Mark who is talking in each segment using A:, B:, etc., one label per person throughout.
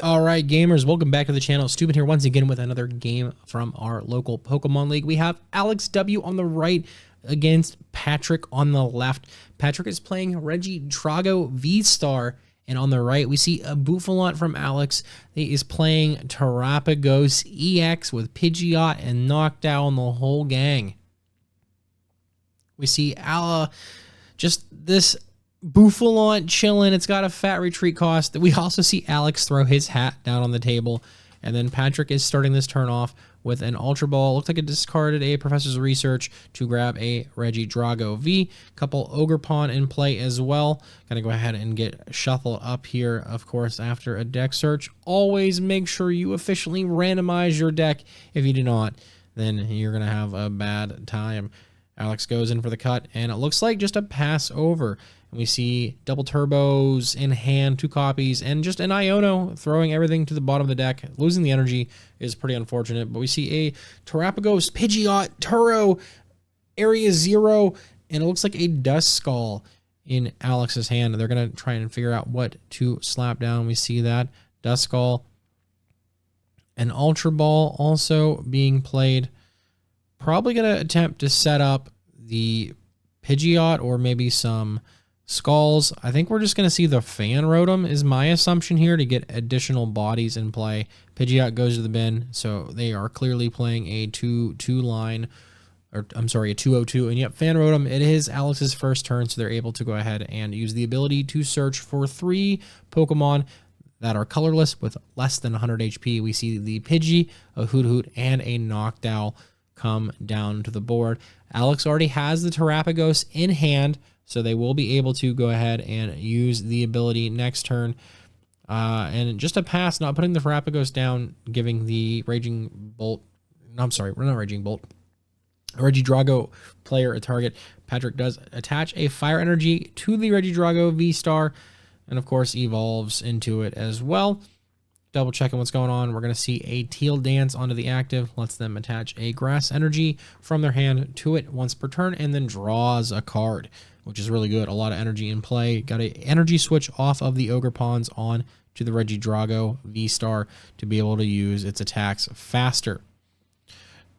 A: All right, gamers, welcome back to the channel. Stupid here once again with another game from our local Pokemon League. We have Alex W on the right against Patrick on the left. Patrick is playing Regidrago VSTAR, and on the right we see a Buffalont from Alex. He is playing Terapagos EX with Pidgeot and Noctowl and the whole gang. We see just this Buffalont chilling. It's got a fat retreat cost. We also see Alex throw his hat down on the table, and then Patrick is starting this turn off with an Ultra Ball. Looks like it discarded a Professor's Research to grab a Regidrago V. Couple Ogerpon in play as well. Gonna go ahead and get Shuffle up here, of course, after a deck search. Always make sure you efficiently randomize your deck. If you do not, then you're gonna have a bad time. Alex goes in for the cut, and it looks like just a pass over. And we see double turbos in hand, 2 copies, and just an Iono throwing everything to the bottom of the deck. Losing the energy is pretty unfortunate, but we see a Terapagos, Pidgeot, Turo, Area 0, and it looks like a Dust Skull in Alex's hand. They're going to try and figure out what to slap down. We see that. Dust Skull. An Ultra Ball also being played. Probably going to attempt to set up the Pidgeot or maybe some Skulls. I think we're just going to see the Fan Rotom is my assumption here to get additional bodies in play. Pidgeot goes to the bin, so they are clearly playing a 2-2 line, or I'm sorry, a 2-0-2. And yep, Fan Rotom, it is Alex's first turn, so they're able to go ahead and use the ability to search for 3 Pokemon that are colorless with less than 100 HP. We see the Pidgey, a Hoot, and a Noctowl come down to the board. Alex already has the Terapagos in hand, so they will be able to go ahead and use the ability next turn. And just a pass, not putting the Terapagos down, giving the Raging Bolt, I'm sorry, we're not Raging Bolt, Regidrago player a target. Patrick does attach a Fire Energy to the Regidrago VSTAR, and of course evolves into it as well. Double checking what's going on. We're going to see a Teal Dance onto the active, lets them attach a Grass Energy from their hand to it once per turn, and then draws a card, which is really good. A lot of energy in play. Got an energy switch off of the Ogerpons on to the Regidrago VSTAR to be able to use its attacks faster.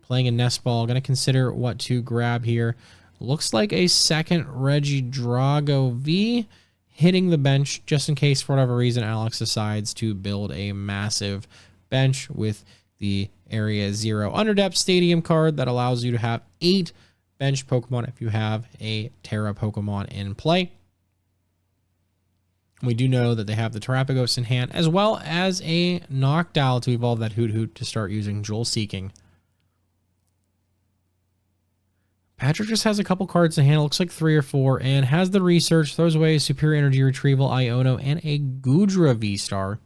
A: Playing a Nest Ball. Going to consider what to grab here. Looks like a second Regidrago V. Hitting the bench just in case for whatever reason Alex decides to build a massive bench with the Area 0 Underdepth Stadium card that allows you to have 8 bench Pokemon if you have a Terra Pokemon in play. We do know that they have the Terapagos in hand as well as a Noctowl to evolve that Hoot to start using Jewel Seeking. Patrick just has a couple cards in hand, looks like 3 or 4, and has the Research, throws away a Superior Energy Retrieval, Iono, and a Goodra VSTAR.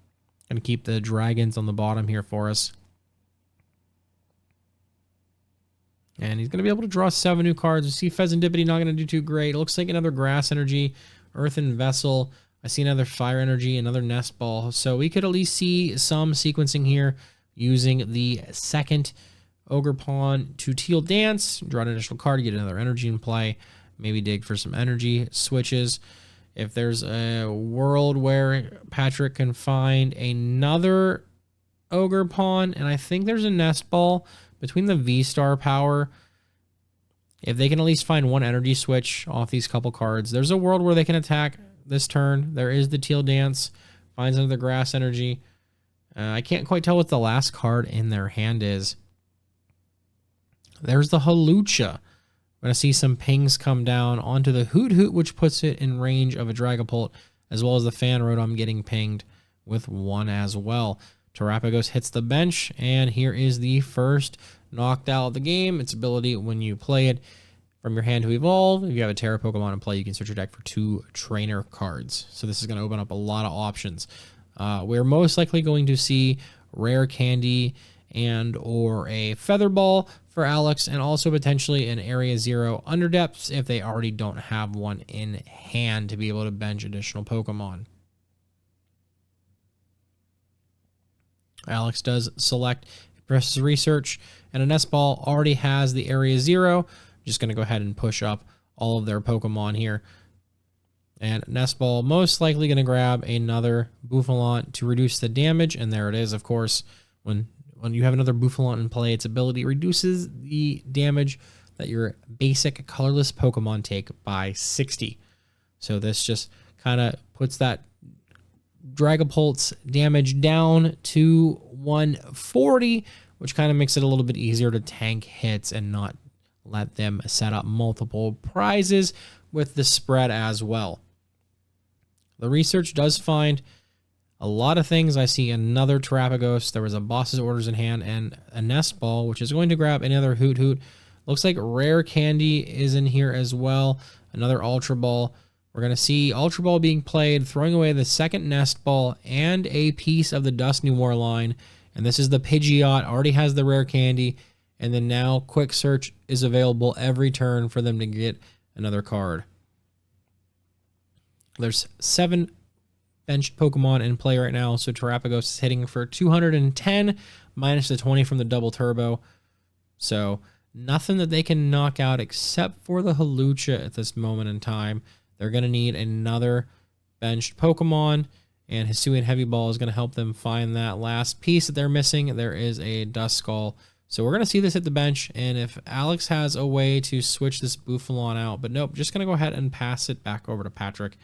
A: Going to keep the Dragons on the bottom here for us. And he's going to be able to draw 7 new cards. We see Pheasantipity not going to do too great. It looks like another Grass Energy, Earthen Vessel. I see another Fire Energy, another Nest Ball. So we could at least see some sequencing here using the second Ogerpon to Teal Dance, draw an additional card, get another energy in play, maybe dig for some energy switches. If there's a world where Patrick can find another Ogerpon, and I think there's a Nest Ball between the VSTAR power, if they can at least find one energy switch off these couple cards, there's a world where they can attack this turn. There is the Teal Dance, finds another Grass Energy. I can't quite tell what the last card in their hand is. There's the Hawlucha. We're going to see some pings come down onto the Hoot, which puts it in range of a Dragapult, as well as the Fan Rotom getting pinged with 1 as well. Terapagos hits the bench, and here is the first Noctowl of the game. Its ability when you play it from your hand to evolve. If you have a Terra Pokemon in play, you can search your deck for 2 trainer cards. So this is going to open up a lot of options. We're most likely going to see Rare Candy and or a Feather Ball for Alex, and also potentially an Area 0 Underdepths if they already don't have one in hand to be able to bench additional Pokemon. Alex does select Professor's Research, and a Nest Ball already has the Area 0. Just going to go ahead and push up all of their Pokemon here. And Nest Ball most likely going to grab another Bouffalant to reduce the damage. And there it is, of course. When you have another Bouffalant in play, its ability reduces the damage that your basic colorless Pokemon take by 60. So this just kind of puts that Dragapult's damage down to 140, which kind of makes it a little bit easier to tank hits and not let them set up multiple prizes with the spread as well. The research does find a lot of things. I see another Terapagos. There was a boss's orders in hand and a Nest Ball, which is going to grab another Hoot Hoot. Looks like Rare Candy is in here as well. Another Ultra Ball. We're going to see Ultra Ball being played, throwing away the second Nest Ball and a piece of the Dust New War line. And this is the Pidgeot, already has the Rare Candy. And then now Quick Search is available every turn for them to get another card. There's 7 benched Pokemon in play right now, so Terapagos is hitting for 210 minus the 20 from the double turbo. So nothing that they can knock out except for the Hawlucha at this moment in time. They're going to need another benched Pokemon, and Hisuian Heavy Ball is going to help them find that last piece that they're missing. There is a Duskull. So we're going to see this at the bench, and if Alex has a way to switch this Bouffalant out, but nope, just going to go ahead and pass it back over to Patrick.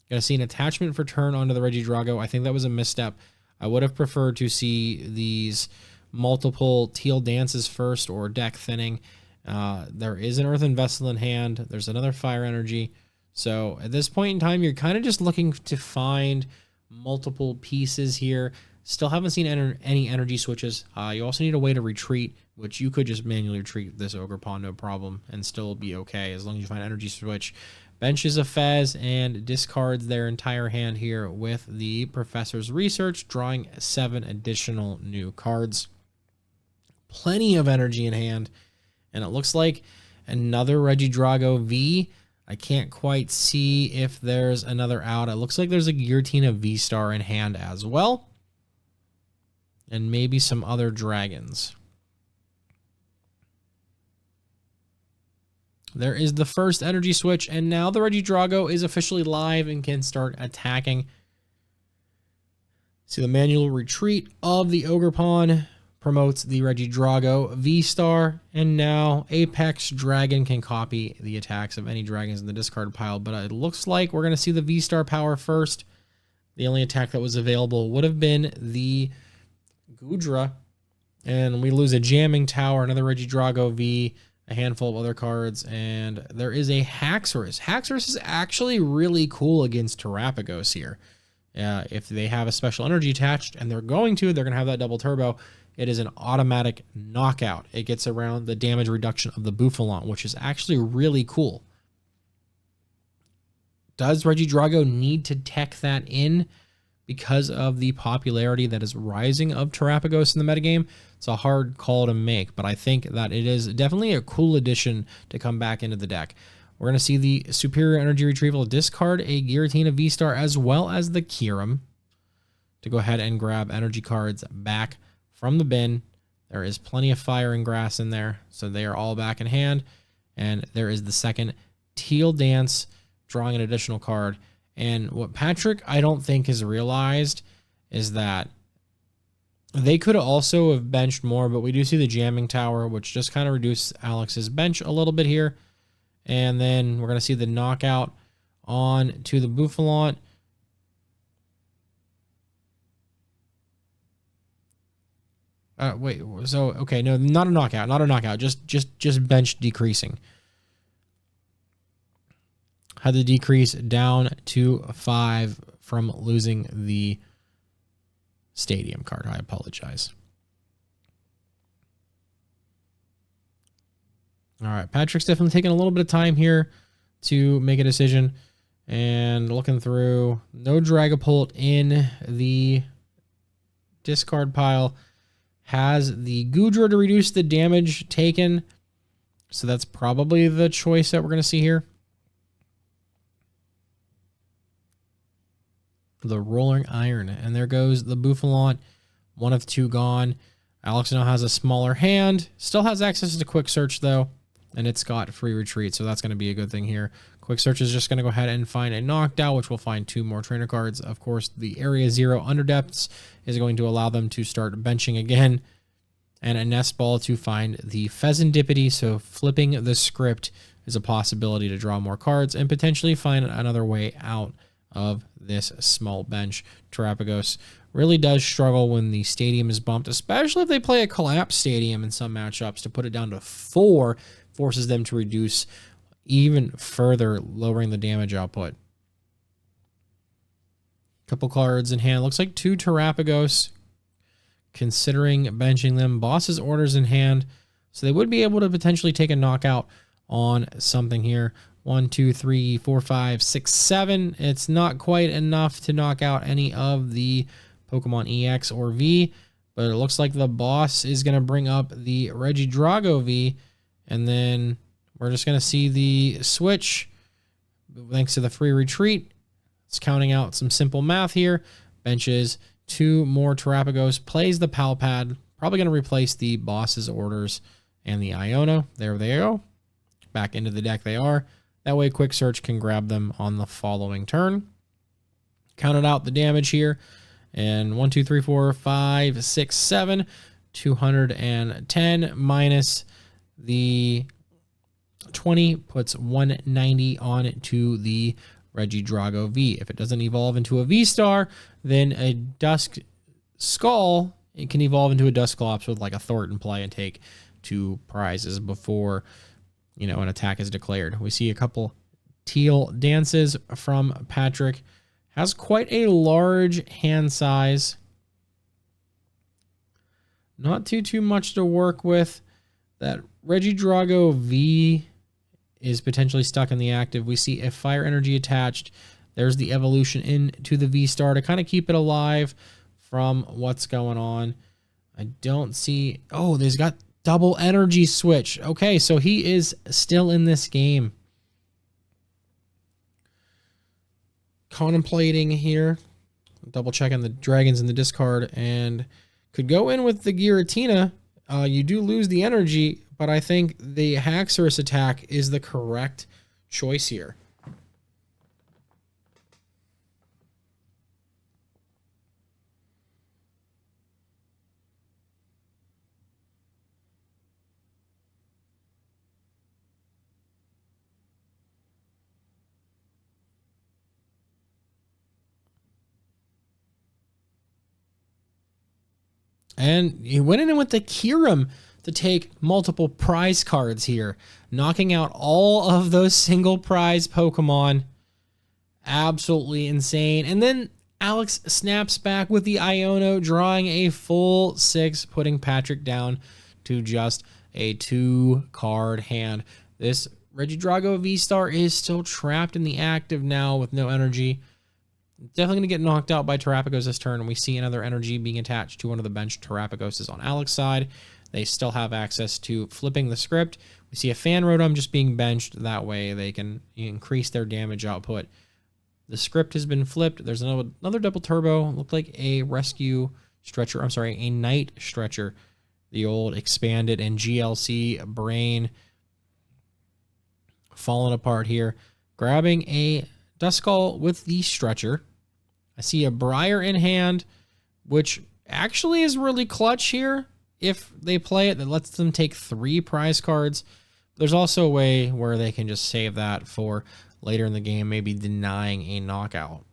A: Going to see an attachment for turn onto the Regidrago. I think that was a misstep. I would have preferred to see these multiple teal dances first or deck thinning. There is an Earthen Vessel in hand. There's another Fire Energy. So at this point in time, you're kind of just looking to find multiple pieces here. Still haven't seen any energy switches. You also need a way to retreat, which you could just manually retreat this Ogre Pond, no problem, and still be okay as long as you find energy switch. Benches a Fez and discards their entire hand here with the Professor's Research, drawing 7 additional new cards. Plenty of energy in hand, and it looks like another Regidrago V. I can't quite see if there's another out. It looks like there's a Giratina VSTAR in hand as well, and maybe some other dragons. There is the first energy switch, and now the Regidrago is officially live and can start attacking. See, the manual retreat of the Ogre Pond promotes the Regidrago VSTAR, and now Apex Dragon can copy the attacks of any dragons in the discard pile, but it looks like we're going to see the VSTAR power first. The only attack that was available would have been the Gudra, and we lose a Jamming Tower, another Regidrago V, a handful of other cards, and there is a Haxorus. Haxorus is actually really cool against Terapagos here. If they have a special energy attached, and they're going to have that double turbo, it is an automatic knockout. It gets around the damage reduction of the Bouffalant, which is actually really cool. Does Regidrago need to tech that in because of the popularity that is rising of Terapagos in the metagame? It's a hard call to make, but I think that it is definitely a cool addition to come back into the deck. We're going to see the Superior Energy Retrieval discard a Giratina VSTAR as well as the Kyurem to go ahead and grab energy cards back from the bin. There is plenty of Fire and Grass in there, so they are all back in hand. And there is the second Teal Dance, drawing an additional card. And what Patrick, I don't think, has realized is that they could also have benched more, but we do see the Jamming Tower, which just kind of reduced Alex's bench a little bit here. And then we're going to see the knockout on to the Bouffalant. Wait, so, okay, no, not a knockout, just bench decreasing. Had the decrease down to 5 from losing the Stadium card. I apologize. All right, Patrick's definitely taking a little bit of time here to make a decision. And looking through, no Dragapult in the discard pile. Has the Gudra to reduce the damage taken. So that's probably the choice that we're going to see here. The Rolling Iron. And there goes the Bouffalant. 1 of 2 gone. Alex now has a smaller hand. Still has access to Quick Search, though. And it's got free retreat, so that's going to be a good thing here. Quick Quick search is just going to go ahead and find a knocked out, which will find 2 more trainer cards. Of course, the Area 0 Underdepths is going to allow them to start benching again. And a Nest Ball to find the Pheasantipity, so flipping the script is a possibility to draw more cards and potentially find another way out of this small bench. Terapagos really does struggle when the stadium is bumped, especially if they play a collapsed stadium in some matchups. To put it down to 4 forces them to reduce even further, lowering the damage output. Couple cards in hand. Looks like 2 Terapagos, considering benching them. Boss's Orders in hand, so they would be able to potentially take a knockout on something here. 1, 2, 3, 4, 5, 6, 7. It's not quite enough to knock out any of the Pokemon EX or V, but it looks like the boss is going to bring up the Regidrago V, and then we're just going to see the switch thanks to the free retreat. It's counting out some simple math here. Benches 2 more Terapagos, plays the Pal Pad, probably going to replace the boss's Orders and the Iono. There they go. Back into the deck they are. That way Quick Search can grab them on the following turn. Counted out the damage here. And 1, 2, 3, 4, 5, 6, 7. 210 minus the 20 puts 190 on it to the Regidrago V. If it doesn't evolve into a V-Star, then a Dusk Skull, it can evolve into a Dusclops with like a Thornton play and take 2 prizes before, you know, an attack is declared. We see a couple teal dances from Patrick. Has quite a large hand size. Not too much to work with. That Regidrago V is potentially stuck in the active. We see a Fire Energy attached. There's the evolution into the V-Star to kind of keep it alive from what's going on. I don't see... Oh, there's got double energy switch. Okay, so he is still in this game. Contemplating here. Double checking the dragons in the discard, and could go in with the Giratina. You do lose the energy, but I think the Haxorus attack is the correct choice here. And he went in with the Kyurem to take multiple prize cards here, knocking out all of those single prize Pokemon. Absolutely insane. And then Alex snaps back with the Iono, drawing a full 6, putting Patrick down to just a 2-card hand. This Regidrago V-Star is still trapped in the active now with no energy. Definitely going to get knocked out by Terapagos this turn, and we see another energy being attached to one of the bench Terapagoses on Alex's side. They still have access to flipping the script. We see a Fan Rotom just being benched. That way they can increase their damage output. The script has been flipped. There's another double turbo. Looked like a rescue stretcher. I'm sorry, a night stretcher. The old expanded and GLC brain falling apart here. Grabbing a Duskull with the stretcher. I see a Briar in hand, which actually is really clutch here. If they play it, that lets them take 3 prize cards. There's also a way where they can just save that for later in the game, maybe denying a knockout.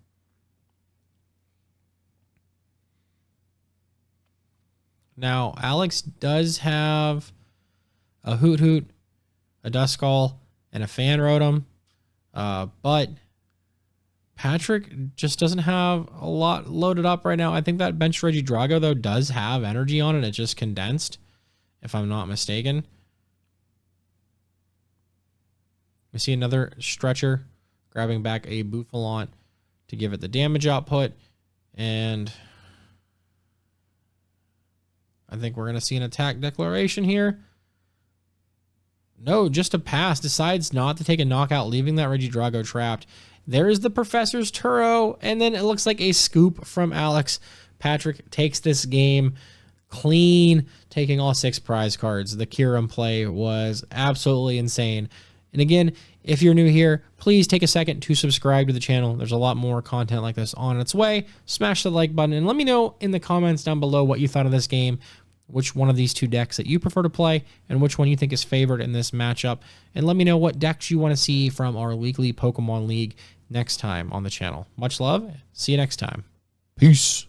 A: Now, Alex does have a Hoot Hoot, a Duskull, and a Fan Rotom, but Patrick just doesn't have a lot loaded up right now. I think that bench Regidrago, though, does have energy on it. It's just condensed, if I'm not mistaken. We see another stretcher grabbing back a Bouffalont to give it the damage output. And I think we're going to see an attack declaration here. No, just a pass. Decides not to take a knockout, leaving that Regidrago trapped. There is the Professor's Turo, and then it looks like a scoop from Alex. Patrick takes this game clean, taking all 6 prize cards. The Kyurem play was absolutely insane. And again, if you're new here, please take a second to subscribe to the channel. There's a lot more content like this on its way. Smash the like button and let me know in the comments down below what you thought of this game, which one of these two decks that you prefer to play, and which one you think is favored in this matchup. And let me know what decks you want to see from our weekly Pokemon League next time on the channel. Much love. See you next time. Peace.